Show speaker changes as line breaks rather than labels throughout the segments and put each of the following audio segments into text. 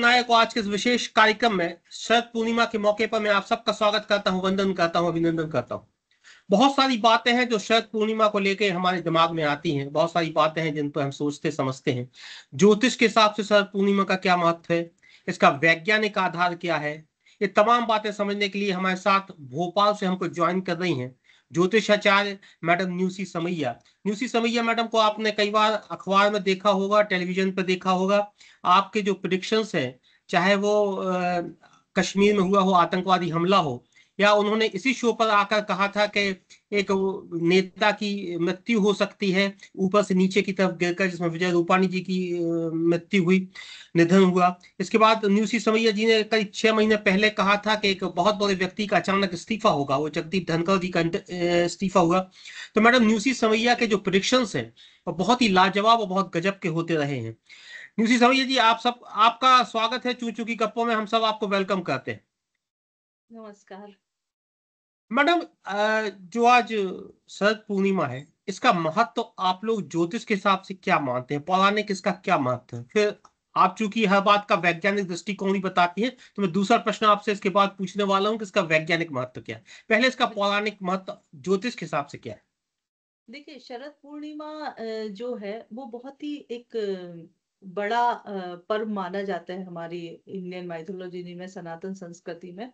नायक और आज के इस विशेष कार्यक्रम में शरद पूर्णिमा के मौके पर मैं आप सबका स्वागत करता हूं, वंदन करता हूं, अभिनंदन करता हूं। बहुत सारी बातें हैं जो शरद पूर्णिमा को लेकर हमारे दिमाग में आती हैं। बहुत सारी बातें हैं जिन पर हम सोचते समझते हैं। ज्योतिष के हिसाब से शरद पूर्णिमा का क्या महत्व है, इसका वैज्ञानिक आधार क्या है, ये तमाम बातें समझने के लिए हमारे साथ भोपाल से हमको ज्वाइन कर रही हैं ज्योतिषाचार्य मैडम न्यूसी समैया। न्यूसी समैया मैडम को आपने कई बार अखबार में देखा होगा, टेलीविजन पर देखा होगा। आपके जो प्रिडिक्शंस हैं, चाहे वो कश्मीर में हुआ हो आतंकवादी हमला हो, या उन्होंने इसी शो पर आकर कहा था कि एक नेता की मृत्यु हो सकती है ऊपर से नीचे की तरफ गिरकर, जिसमें विजय रूपाणी जी की मृत्यु हुई, निधन हुआ। इसके बाद न्यूसी समैया जी ने करीब 6 महीने पहले कहा था कि एक बहुत बड़े व्यक्ति का अचानक इस्तीफा होगा, वो जगदीप धनखड़ जी का इस्तीफा हुआ। तो मैडम न्यूसी समैया के जो प्रिडिक्शंस हैं वो बहुत ही लाजवाब और बहुत गजब के होते रहे हैं। न्यूसी समैया जी, आपका स्वागत है चू चू की गप्पों में। हम सब आपको वेलकम करते हैं।
नमस्कार
मैडम, जो आज शरद पूर्णिमा है, इसका महत्व तो आप लोग ज्योतिष के हिसाब से क्या मानते हैं, पौराणिक इसका क्या महत्व है? फिर आप चूंकि हर बात का वैज्ञानिक दृष्टिकोण ही बताती हैं, तो मैं दूसरा प्रश्न आपसे इसके बाद पूछने वाला हूँ कि इसका वैज्ञानिक महत्व क्या है। पहले इसका पौराणिक महत्व ज्योतिष के हिसाब से क्या है?
देखिए, शरद पूर्णिमा जो है वो बहुत ही एक बड़ा पर्व माना जाता है हमारी इंडियन माइथोलॉजी में, सनातन संस्कृति में।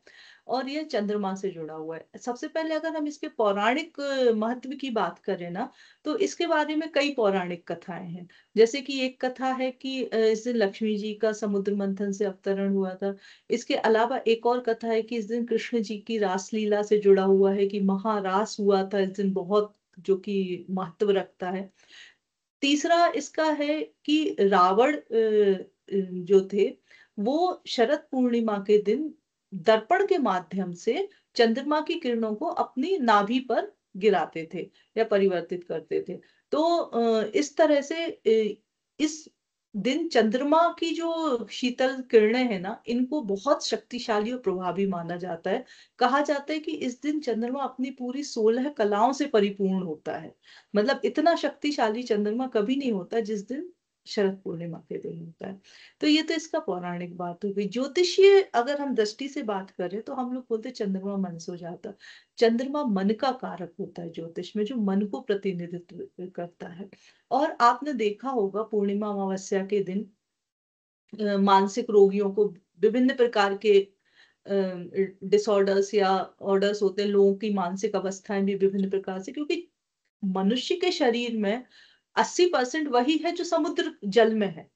और ये चंद्रमा से जुड़ा हुआ है। सबसे पहले अगर हम इसके पौराणिक महत्व की बात करें ना, तो इसके बारे में कई पौराणिक कथाएं हैं। जैसे कि एक कथा है कि इस दिन लक्ष्मी जी का समुद्र मंथन से अवतरण हुआ था। इसके अलावा एक और कथा है कि इस दिन कृष्ण जी की रासलीला से जुड़ा हुआ है, कि महारास हुआ था इस दिन, बहुत जो कि महत्व रखता है। तीसरा इसका है कि रावण जो थे, वो शरद पूर्णिमा के दिन दर्पण के माध्यम से चंद्रमा की किरणों को अपनी नाभि पर गिराते थे या परिवर्तित करते थे। तो इस तरह से इस दिन चंद्रमा की जो शीतल किरणें हैं ना, इनको बहुत शक्तिशाली और प्रभावी माना जाता है। कहा जाता है कि इस दिन चंद्रमा अपनी पूरी 16 कलाओं से परिपूर्ण होता है। मतलब इतना शक्तिशाली चंद्रमा कभी नहीं होता जिस दिन शरद पूर्णिमा के दिन होता है। तो ये तो इसका पौराणिक बात हो गई। ज्योतिषीय अगर हम दृष्टि से बात करें तो हम लोग बोलते हैं चंद्रमा मन से हो जाता। चंद्रमा मन का कारक होता है ज्योतिष में, जो मन को प्रतिनिधित्व करता है। और आपने देखा होगा पूर्णिमा अमावस्या के दिन मानसिक रोगियों को विभिन्न प्रकार के डिसऑर्डर्स या ऑर्डर्स होते हैं। लोगों की मानसिक अवस्थाएं भी विभिन्न प्रकार से, क्योंकि मनुष्य के शरीर में 80% वही है जो समुद्र जल में है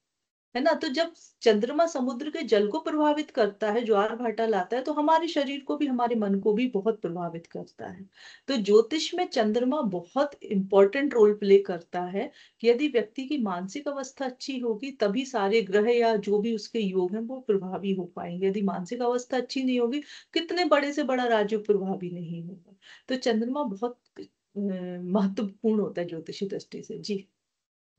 ना। तो जब चंद्रमा समुद्र के जल को प्रभावित करता है, ज्वार भाटा लाता है, तो हमारे शरीर को भी, हमारे मन को भी बहुत प्रभावित करता है। तो ज्योतिष में चंद्रमा बहुत इंपॉर्टेंट रोल प्ले करता है कि यदि व्यक्ति की मानसिक अवस्था अच्छी होगी तभी सारे ग्रह या जो भी उसके योग हैं वो प्रभावी हो पाएंगे। यदि मानसिक अवस्था अच्छी नहीं होगी, कितने बड़े से बड़ा राज्य प्रभावी नहीं होगा। तो चंद्रमा बहुत महत्वपूर्ण होता है ज्योतिषी दृष्टि से। जी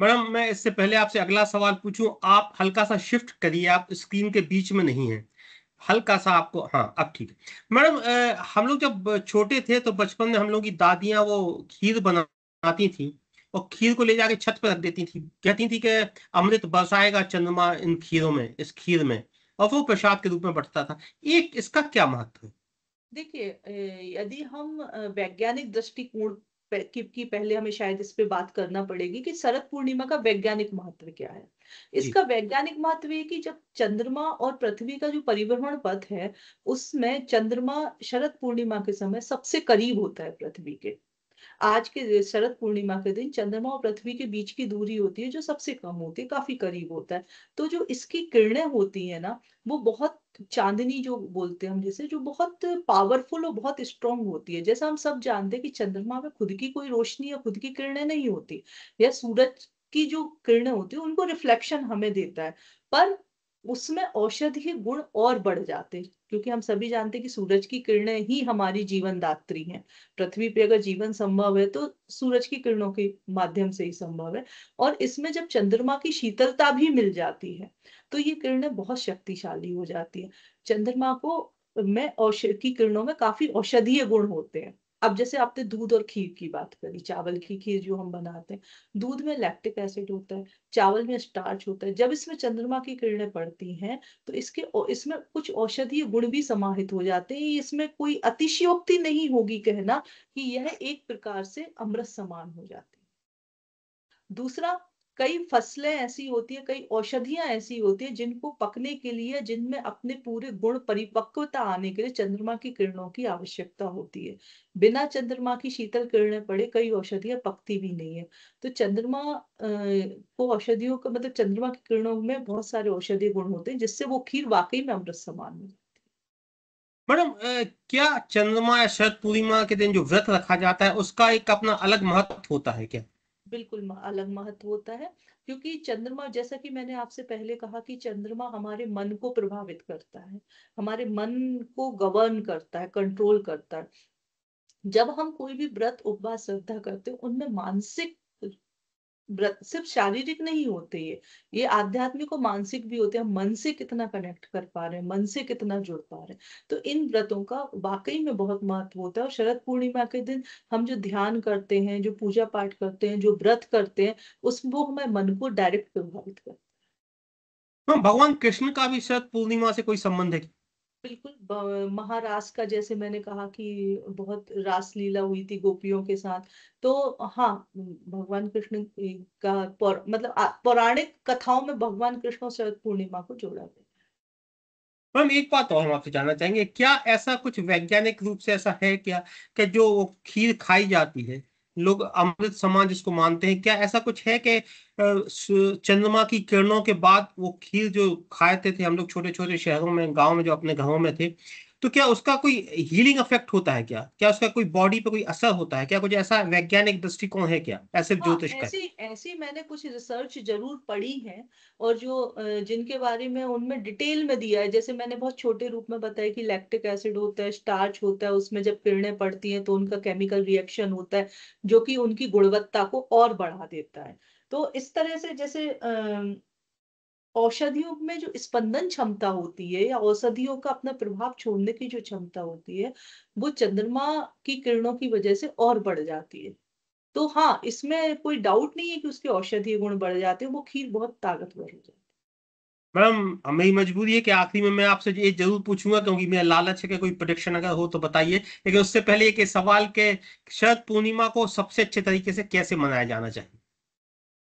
मैडम, मैं इससे पहले आपसे अगला सवाल पूछूं, आप हल्का सा शिफ्ट करिए, आप स्क्रीन के बीच में नहीं है। हल्का सा आपको, हाँ अब ठीक है। मैडम, हम लोग जब छोटे थे तो बचपन में हम लोग की दादियां वो खीर बनाती थी और खीर को ले जाके छत पर रख देती थी, कहती थी कि अमृत बरसाएगा चंद्रमा इन खीरों में, इस खीर में, और वो प्रसाद के रूप में बंटता था। एक इसका क्या महत्व है?
देखिए, यदि हम वैज्ञानिक दृष्टिकोण की पहले हमें शायद इस पे बात करना पड़ेगी कि शरद पूर्णिमा का वैज्ञानिक महत्व क्या है।
जी।
इसका वैज्ञानिक महत्व ये कि जब चंद्रमा और पृथ्वी का जो परिभ्रमण पथ है, उसमें चंद्रमा शरद पूर्णिमा के समय सबसे करीब होता है पृथ्वी के। आज के शरद पूर्णिमा के दिन चंद्रमा और पृथ्वी के बीच की दूरी होती है जो सबसे कम होती है, काफी करीब होता है। तो जो इसकी किरणें होती है ना, वो बहुत चांदनी जो बोलते हैं हम जिसे, जो बहुत पावरफुल और बहुत स्ट्रांग होती है। जैसा हम सब जानते हैं कि चंद्रमा में खुद की कोई रोशनी या खुद की किरणें नहीं होती, या सूरज की जो किरणें होती है उनको रिफ्लेक्शन हमें देता है। पर उसमें औषधीय गुण और बढ़ जाते हैं, क्योंकि हम सभी जानते हैं कि सूरज की किरणें ही हमारी जीवन दात्री हैं। पृथ्वी पे अगर जीवन संभव है तो सूरज की किरणों के माध्यम से ही संभव है। और इसमें जब चंद्रमा की शीतलता भी मिल जाती है तो ये किरणें बहुत शक्तिशाली हो जाती है। चंद्रमा को में औषधि की किरणों में काफी औषधीय गुण होते हैं। अब जैसे आपने दूध और खीर की बात करी, चावल की खीर जो हम बनाते हैं, दूध में लैक्टिक एसिड होता है, चावल में स्टार्च होता है। जब इसमें चंद्रमा की किरणें पड़ती हैं तो इसमें कुछ औषधीय गुण भी समाहित हो जाते हैं। इसमें कोई अतिशयोक्ति नहीं होगी कहना कि यह एक प्रकार से अमृत समान हो जाती है। दूसरा, कई फसलें ऐसी होती है, कई औषधियां ऐसी होती है जिनको पकने के लिए, जिनमें अपने पूरे गुण परिपक्वता आने के लिए चंद्रमा की किरणों की आवश्यकता होती है। बिना चंद्रमा की शीतल किरणें पड़े कई औषधियां पकती भी नहीं है। तो चंद्रमा को औषधियों का मतलब, चंद्रमा की किरणों में बहुत सारे औषधीय गुण होते हैं जिससे वो खीर वाकई में अमृत समान है।
मैडम, क्या चंद्रमा या शरद पूर्णिमा के दिन जो व्रत रखा जाता है उसका एक अपना अलग महत्व होता है क्या?
बिल्कुल अलग महत्व होता है, क्योंकि चंद्रमा, जैसा कि मैंने आपसे पहले कहा कि चंद्रमा हमारे मन को प्रभावित करता है, हमारे मन को गवर्न करता है, कंट्रोल करता है। जब हम कोई भी व्रत उपवास श्रद्धा करते हैं, उनमें मानसिक व्रत सिर्फ शारीरिक नहीं होते, ये आध्यात्मिक और मानसिक भी होते हैं। हम मन से कितना कनेक्ट कर पा रहे हैं, मन से कितना जुड़ पा रहे हैं। तो इन व्रतों का वाकई में बहुत महत्व होता है। और शरद पूर्णिमा के दिन हम जो ध्यान करते हैं, जो पूजा पाठ करते हैं, जो व्रत करते हैं, वो हमें मन को डायरेक्ट प्रभावित करता है।
हाँ, भगवान कृष्ण का भी शरद पूर्णिमा से कोई संबंध है क्या?
बिल्कुल, महारास का, जैसे मैंने कहा कि बहुत रास लीला हुई थी गोपियों के साथ। तो हाँ, भगवान कृष्ण का मतलब पौराणिक कथाओं में भगवान कृष्ण और शरद पूर्णिमा को जोड़ा गया।
मैम, एक बात और हम आपसे जानना चाहेंगे, क्या ऐसा कुछ वैज्ञानिक रूप से ऐसा है क्या कि जो वो खीर खाई जाती है, लोग अमृत समान जिसको मानते हैं, क्या ऐसा कुछ है कि चंद्रमा की किरणों के बाद वो खीर जो खाते थे हम लोग छोटे छोटे शहरों में, गांव में, जो अपने घरों में थे, तो क्या उसका कोई हीलिंग इफेक्ट होता है क्या? क्या उसका कोई बॉडी पे कोई असर होता है क्या? कुछ ऐसा वैज्ञानिक दृष्टिकोण है क्या, ऐसे
हाँ,
ज्योतिष का?
ऐसी ऐसी मैंने कुछ रिसर्च जरूर पढ़ी है। और जो जिनके बारे में उनमें डिटेल में दिया है, जैसे मैंने बहुत छोटे रूप में बताया कि लैक्टिक एसिड होता है, स्टार्च होता है, उसमें जब किरणें पड़ती हैं तो उनका केमिकल रिएक्शन होता है जो कि उनकी गुणवत्ता को और बढ़ा देता है। तो इस तरह से, जैसे औषधियों में जो स्पंदन क्षमता होती है, या औषधियों का अपना प्रभाव छोड़ने की जो क्षमता होती है, वो चंद्रमा की किरणों की वजह से और बढ़ जाती है। तो हाँ, इसमें कोई डाउट नहीं है कि उसके औषधीय गुण बढ़ जाते हैं, वो खीर बहुत ताकतवर हो जाती है।
मैडम, मेरी मजबूरी है कि आखिरी में मैं आपसे ये जरूर पूछूंगा, क्योंकि मेरा लालच है कि कोई प्रोडिक्शन अगर हो तो बताइए, लेकिन उससे पहले एक सवाल के, शरद पूर्णिमा को सबसे अच्छे तरीके से कैसे मनाया जाना चाहिए?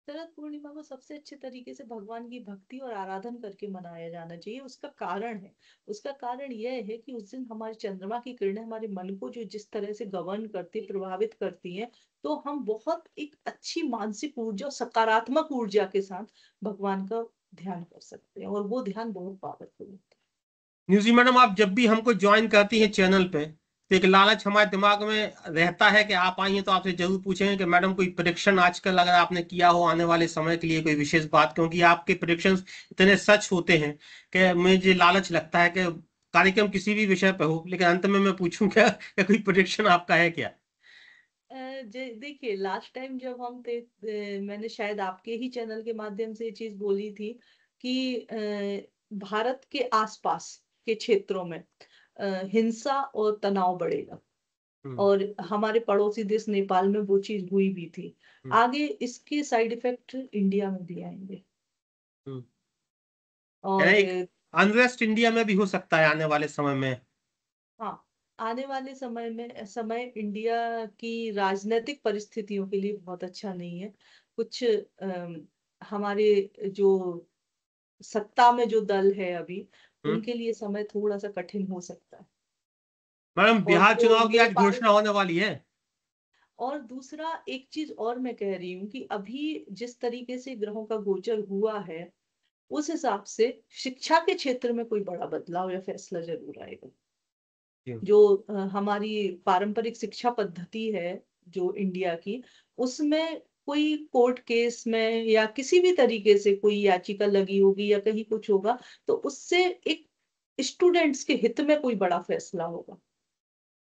शरद पूर्णिमा को सबसे अच्छे तरीके से भगवान की भक्ति और आराधन करके मनाया जाना चाहिए। उसका कारण है, उसका कारण यह है कि उस दिन हमारे चंद्रमा की किरणें हमारे मन को जो जिस तरह से गवर्न करती, प्रभावित करती हैं, तो हम बहुत एक अच्छी मानसिक ऊर्जा और सकारात्मक ऊर्जा के साथ भगवान का ध्यान कर सकते हैं, और वो ध्यान बहुत पावरफुल होता है।
न्यूजी मैडम, आप जब भी हमको ज्वाइन करती हैं चैनल पे, तो एक लालच हमारे दिमाग में रहता है कि आप आई हैं तो आपसे जरूर पूछेंगे कि मैडम कोई प्रिडिक्शन आजकल अगर आपने किया हो आने वाले समय के लिए, कोई विशेष बात, क्योंकि आपके प्रिडिक्शंस इतने सच होते हैं कि मुझे लालच लगता है कि कार्यक्रम किसी भी विषय पे हो, लेकिन अंत में मैं पूछूं क्या कि कोई प्रिडिक्शन आपका है क्या?
देखिए, लास्ट टाइम जब हम थे, मैंने शायद आपके ही चैनल के माध्यम से ये चीज बोली थी कि भारत के आसपास के क्षेत्रों में हिंसा और तनाव बढ़ेगा।
हम्म।
और हमारे पड़ोसी देश नेपाल में वो चीज हुई भी थी।
हम्म।
आगे इसके साइड इफेक्ट इंडिया में भी आएंगे।
हम्म। यानी
और
एक अनरेस्ट इंडिया में भी हो सकता है आने वाले समय में?
हाँ, आने वाले समय इंडिया की राजनीतिक परिस्थितियों के लिए बहुत अच्छा नहीं है। कुछ हमारे जो सत्ता में जो दल है अभी,
हम्म।
उनके लिए समय थोड़ा सा कठिन हो सकता है।
मैडम,
और
बिहार
जो
चुनाव की आज
नेपाल,
घोषणा होने वाली है।
और दूसरा एक चीज और मैं कह रही हूँ कि अभी जिस तरीके से ग्रहों का गोचर हुआ है, उस हिसाब से शिक्षा के क्षेत्र में कोई बड़ा बदलाव या फैसला जरूर आएगा।
जी।
जो हमारी पारंपरिक शिक्षा पद्धति है जो इंडिया की, उसमें कोई कोर्ट केस में या किसी भी तरीके से कोई याचिका लगी होगी या कहीं कुछ होगा, तो उससे एक स्टूडेंट्स के हित में कोई बड़ा फैसला होगा,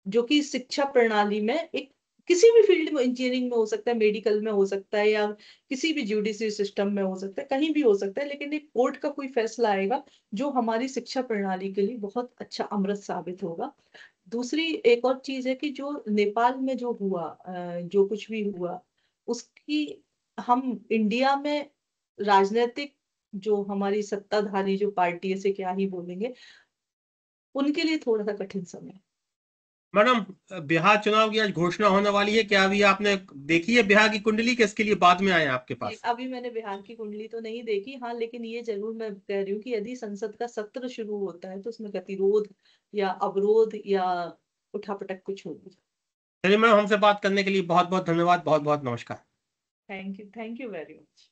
जो कि शिक्षा प्रणाली में एक, किसी भी फील्ड में, इंजीनियरिंग में हो सकता है, मेडिकल में हो सकता है, या किसी भी जुडिशरी सिस्टम में हो सकता है, कहीं भी हो सकता है, लेकिन एक कोर्ट का कोई फैसला आएगा जो हमारी शिक्षा प्रणाली के लिए बहुत अच्छा अमृत साबित होगा। दूसरी एक और चीज है कि जो नेपाल में जो हुआ, जो कुछ भी हुआ, उसकी हम इंडिया में राजनीतिक जो हमारी सत्ताधारी जो पार्टी है, से क्या ही बोलेंगे, उनके लिए थोड़ा सा कठिन समय है।
मैडम, बिहार चुनाव की आज घोषणा होने वाली है, क्या अभी आपने देखी है बिहार की कुंडली, के इसके लिए बाद में आए आपके
जी,
पास?
अभी मैंने बिहार की कुंडली तो नहीं देखी, हाँ, लेकिन ये जरूर मैं कह रही हूँ कि यदि संसद का सत्र शुरू होता है तो उसमें गतिरोध या अवरोध या उठापटक कुछ होगी।
चलिए मैडम, हमसे बात करने के लिए बहुत बहुत धन्यवाद, बहुत बहुत नमस्कार।
Thank you very much.